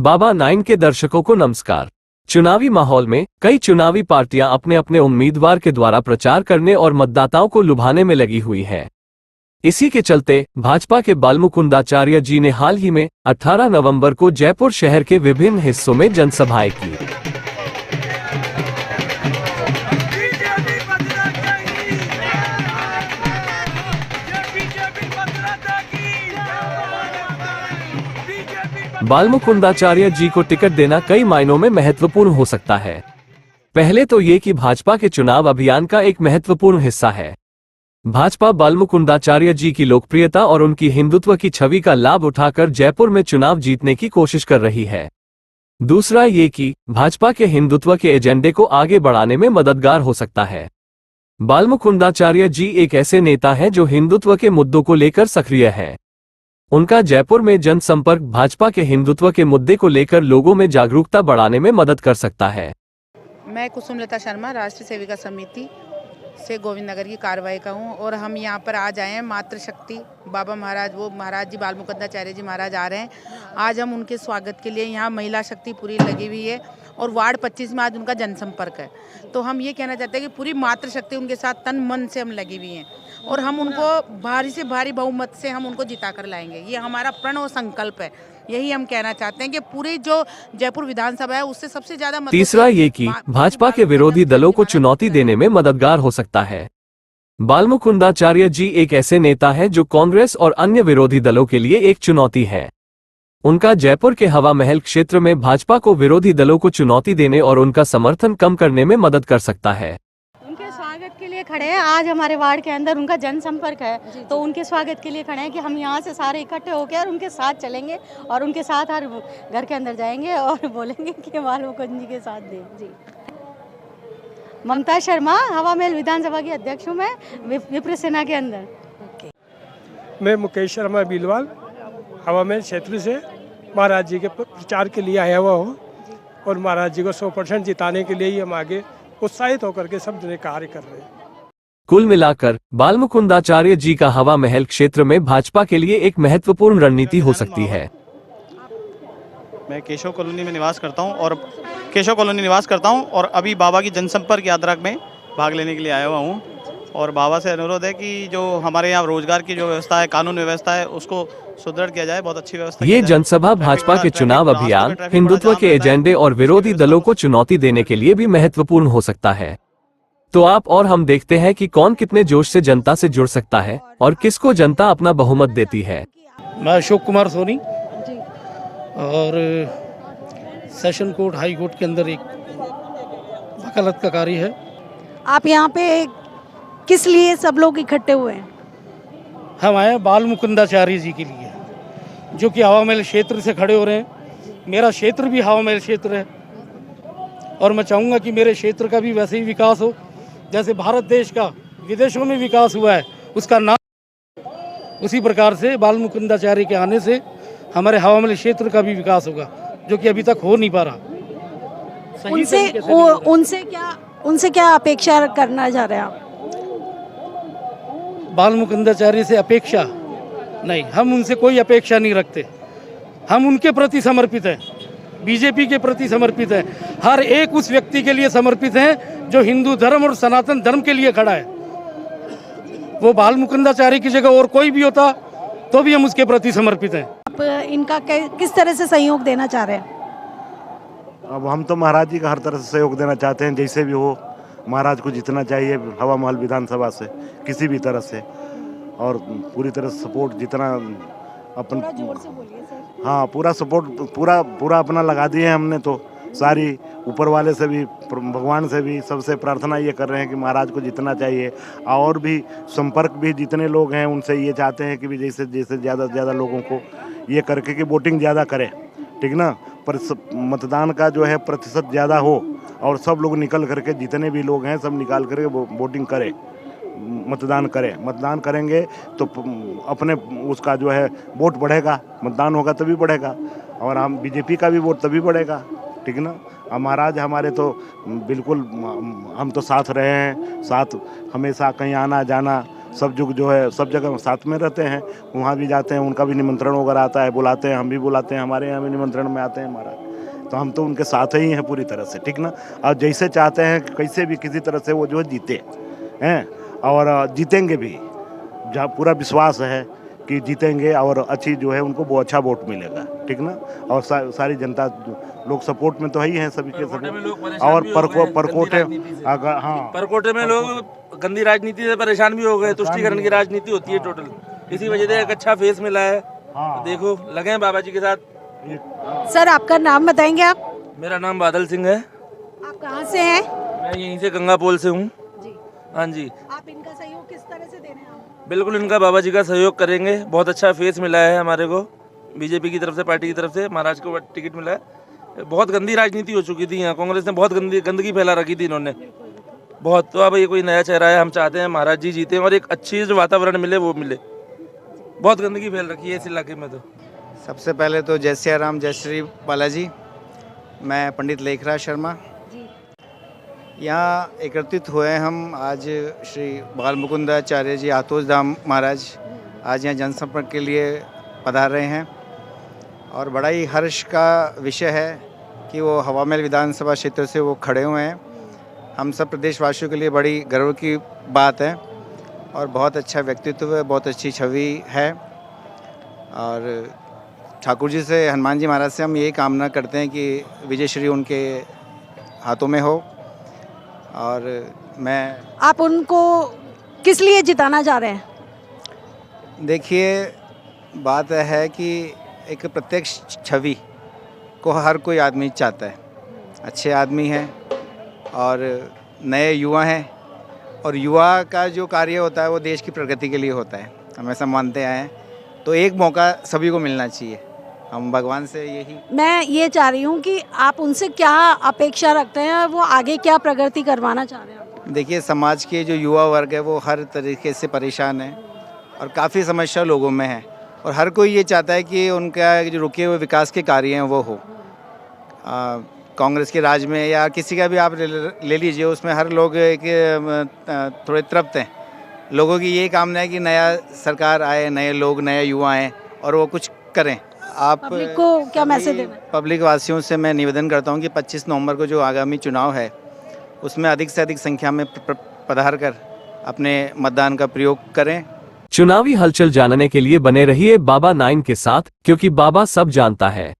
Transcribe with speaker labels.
Speaker 1: बाबा 9 के दर्शकों को नमस्कार। चुनावी माहौल में कई चुनावी पार्टियां अपने अपने उम्मीदवार के द्वारा प्रचार करने और मतदाताओं को लुभाने में लगी हुई हैं। इसी के चलते भाजपा के बालमुकुंदाचार्य जी ने हाल ही में 18 नवंबर को जयपुर शहर के विभिन्न हिस्सों में जनसभाएं की। बालमुकुंदाचार्य जी को टिकट देना कई मायनों में महत्वपूर्ण हो सकता है। पहले तो ये कि भाजपा के चुनाव अभियान का एक महत्वपूर्ण हिस्सा है। भाजपा बालमुकुंदाचार्य जी की लोकप्रियता और उनकी हिंदुत्व की छवि का लाभ उठाकर जयपुर में चुनाव जीतने की कोशिश कर रही है। दूसरा ये कि भाजपा के हिंदुत्व के एजेंडे को आगे बढ़ाने में मददगार हो सकता है। बालमुकुंदाचार्य जी एक ऐसे नेता हैं जो हिंदुत्व के मुद्दों को लेकर सक्रिय है। उनका जयपुर में जनसंपर्क भाजपा के हिंदुत्व के मुद्दे को लेकर लोगों में जागरूकता बढ़ाने में मदद कर सकता है।
Speaker 2: मैं कुसुमलता शर्मा राष्ट्रीय सेविका समिति से गोविंद नगर की कार्रवाई का हूँ और हम यहाँ पर आज आए हैं। मातृशक्ति बाबा महाराज वो महाराज जी बालमुकुंदाचार्य जी महाराज आ रहे हैं। आज हम उनके स्वागत के लिए यहाँ महिला शक्ति पूरी लगी हुई है और वार्ड 25 में आज उनका जनसंपर्क है। तो हम ये कहना चाहते हैं कि पूरी मातृशक्ति उनके साथ तन मन से हम लगी हुई हैं और हम उनको भारी से भारी बहुमत से हम उनको जिता कर लाएंगे। ये हमारा प्रण और संकल्प है। यही हम कहना चाहते हैं कि पूरी जो जयपुर विधानसभा है उससे सबसे ज्यादा।
Speaker 1: तीसरा ये कि भाजपा के विरोधी दलों को चुनौती देने में मददगार हो सकता है। बालमुकुंदाचार्य जी एक ऐसे नेता हैं जो कांग्रेस और अन्य विरोधी दलों के लिए एक चुनौती है। उनका जयपुर के हवा महल क्षेत्र में भाजपा को विरोधी दलों को चुनौती देने और उनका समर्थन कम करने में मदद कर सकता है।
Speaker 3: उनके स्वागत के लिए खड़े हैं। आज हमारे वार्ड के अंदर उनका जनसंपर्क है तो उनके स्वागत के लिए खड़े हैं कि हम यहाँ से सारे इकट्ठे होकर और उनके साथ चलेंगे और उनके साथ हर घर के अंदर जाएंगे और बोलेंगे कि बालमुकुंद जी के साथ दें। जी, ममता शर्मा, हवा महल विधानसभा की अध्यक्ष हूँ मैं, विप्र सेना के अंदर।
Speaker 4: मैं मुकेश शर्मा बीलवाल, हवा महल क्षेत्र से महाराज जी के प्रचार के लिए आया हुआ हूँ और महाराज जी को 100% जिताने के लिए ही हम आगे उत्साहित होकर के सब जने कार्य कर रहे हैं।
Speaker 1: कुल मिलाकर बालमुकुंदाचार्य जी का हवा महल क्षेत्र में भाजपा के लिए एक महत्वपूर्ण रणनीति हो सकती है।
Speaker 5: मैं केशव कॉलोनी में निवास करता हूं और अभी बाबा की जनसंपर्क यात्रा में भाग लेने के लिए आया हुआ हूं और बाबा से अनुरोध है कि जो हमारे यहाँ रोजगार की जो व्यवस्था है, कानून व्यवस्था है, उसको सुदृढ़ किया जाए। बहुत अच्छी व्यवस्था। ये
Speaker 1: जनसभा भाजपा के चुनाव अभियान, हिंदुत्व के एजेंडे और विरोधी दलों को चुनौती देने के लिए भी महत्वपूर्ण हो सकता है। तो आप और हम देखते हैं कि कौन कितने जोश से जनता से जुड़ सकता है और किसको जनता अपना बहुमत देती है।
Speaker 6: मैं अशोक कुमार सोनी और सेशन कोर्ट हाई कोर्ट के अंदर एक वकालत का कार्य है।
Speaker 3: आप यहाँ पे किस लिए सब लोग इकट्ठे हुए हैं?
Speaker 6: हम आए बालमुकुंदाचार्य जी के लिए, जो कि हवा महल क्षेत्र से खड़े हो रहे हैं। मेरा क्षेत्र भी हवा महल क्षेत्र है और मैं चाहूँगा कि मेरे क्षेत्र का भी वैसे ही विकास हो जैसे भारत देश का विदेशों में विकास हुआ है, उसका नाम उसी प्रकार से बालमुकुंदाचार्य के आने से हमारे हवा महल क्षेत्र का भी विकास होगा, जो कि अभी तक हो नहीं पा रहा।
Speaker 3: उनसे क्या अपेक्षा करना चाह रहे हैं आप?
Speaker 6: बालमुकुंदाचार्य से अपेक्षा नहीं, हम उनसे कोई अपेक्षा नहीं रखते। हम उनके प्रति समर्पित हैं, बीजेपी के प्रति समर्पित हैं, हर एक उस व्यक्ति के लिए समर्पित हैं जो हिंदू धर्म और सनातन धर्म के लिए खड़ा है। वो बालमुकुंदाचार्य की जगह और कोई भी होता तो भी हम उसके प्रति समर्पित हैं।
Speaker 3: आप इनका किस तरह से सहयोग देना चाह रहे हैं?
Speaker 7: अब हम तो महाराज जी का हर तरह से सहयोग देना चाहते हैं, जैसे भी हो महाराज को जितना चाहिए हवा महल विधानसभा से किसी भी तरह से, और पूरी तरह सपोर्ट जितना अपन। हाँ, पूरा सपोर्ट पूरा अपना लगा दिए हैं हमने। तो सारी ऊपर वाले से भी, भगवान से भी, सबसे प्रार्थना ये कर रहे हैं कि महाराज को जितना चाहिए। और भी संपर्क भी जितने लोग हैं उनसे ये चाहते हैं कि भी जैसे ज़्यादा से ज़्यादा लोगों को ये करके कि वोटिंग ज़्यादा करें, ठीक ना, पर मतदान का जो है प्रतिशत ज़्यादा हो और सब लोग निकल करके, जितने भी लोग हैं सब निकाल करके वोटिंग करें, मतदान करेंगे तो अपने उसका जो है वोट बढ़ेगा। मतदान होगा तभी बढ़ेगा और हम बीजेपी का भी वोट तभी बढ़ेगा, ठीक ना। महाराज हमारे तो बिल्कुल, हम तो साथ रहे हैं, साथ हमेशा कहीं आना जाना सब जो है सब जगह साथ में रहते हैं, वहाँ भी जाते हैं, उनका भी निमंत्रण वगैरह आता है, बुलाते हैं, हम भी बुलाते हैं, हमारे यहाँ भी निमंत्रण में आते हैं महाराज, तो हम तो उनके साथ ही हैं पूरी तरह से, ठीक ना। और जैसे चाहते हैं कैसे भी किसी तरह से वो जो है जीते हैं, और जीतेंगे भी, जहाँ पूरा विश्वास है कि जीतेंगे और अच्छी जो है उनको वो अच्छा वोट मिलेगा, ठीक ना। और सारी जनता लोग सपोर्ट में तो ही हैं सभी के सभी। और परकोटे अगर हाँ
Speaker 8: परकोटे में लोग गंदी राजनीति से परेशान भी हो गए, तुष्टीकरण की राजनीति होती है टोटल, इसी वजह से एक अच्छा फेस मिला है। देखो लगे हैं बाबा जी के साथ।
Speaker 9: सर आपका नाम बताएंगे आप?
Speaker 8: मेरा नाम बादल सिंह है।
Speaker 9: आप कहाँ से हैं?
Speaker 8: मैं यहीं से गंगापोल से हूँ। हाँ जी।
Speaker 9: आप इनका सहयोग किस तरह से दे रहे हैं?
Speaker 8: बिल्कुल इनका बाबा जी का सहयोग करेंगे, बहुत अच्छा फेस मिला है हमारे को बीजेपी की तरफ से, पार्टी की तरफ से महाराज को टिकट मिला है। बहुत गंदी राजनीति हो चुकी थी यहाँ, कांग्रेस ने बहुत गंदगी फैला रखी थी इन्होंने बहुत, तो अब ये कोई नया चेहरा है, हम चाहते हैं महाराज जी जीते और एक अच्छी जो वातावरण मिले वो मिले, बहुत गंदगी फैल रखी है इस इलाके में। तो
Speaker 10: सबसे पहले तो जय सिया राम, जय श्री बालाजी। मैं पंडित लेखराज शर्मा, यहाँ एकत्रित हुए हम आज श्री बाल मुकुंदाचार्य जी आतोष धाम महाराज आज यहाँ जनसंपर्क के लिए पधार रहे हैं, और बड़ा ही हर्ष का विषय है कि वो हवा महल विधानसभा क्षेत्र से वो खड़े हुए हैं। हम सब प्रदेशवासियों के लिए बड़ी गर्व की बात है, और बहुत अच्छा व्यक्तित्व है, बहुत अच्छी छवि है। और ठाकुर जी से, हनुमान जी महाराज से हम यही कामना करते हैं कि विजय श्री उनके हाथों में हो। और मैं
Speaker 9: आप उनको किस लिए जिताना चाह रहे हैं?
Speaker 10: देखिए बात है कि एक प्रत्यक्ष छवि को हर कोई आदमी चाहता है, अच्छे आदमी हैं और नए युवा हैं, और युवा का जो कार्य होता है वो देश की प्रगति के लिए होता है, हम ऐसा मानते आए हैं। तो एक मौका सभी को मिलना चाहिए, हम भगवान से यही।
Speaker 9: मैं ये चाह रही हूँ कि आप उनसे क्या अपेक्षा रखते हैं, वो आगे क्या प्रगति करवाना चाह रहे हैं?
Speaker 10: देखिए समाज के जो युवा वर्ग है वो हर तरीके से परेशान है और काफ़ी समस्या लोगों में है, और हर कोई ये चाहता है कि उनका जो रुके हुए विकास के कार्य हैं वो हो। कांग्रेस के राज में या किसी का भी आप ले लीजिए, उसमें हर लोग थोड़े तृप्त हैं। लोगों की यही कामना है कि नया सरकार आए, नए लोग, नए युवा आएँ और वो कुछ करें। आप
Speaker 9: पब्लिक को क्या मैसेज देना है?
Speaker 10: पब्लिक वासियों से मैं निवेदन करता हूं कि 25 नवंबर को जो आगामी चुनाव है उसमें अधिक से अधिक संख्या में पधार कर अपने मतदान का प्रयोग करें।
Speaker 1: चुनावी हलचल जानने के लिए बने रहिए बाबा 9 के साथ, क्योंकि बाबा सब जानता है।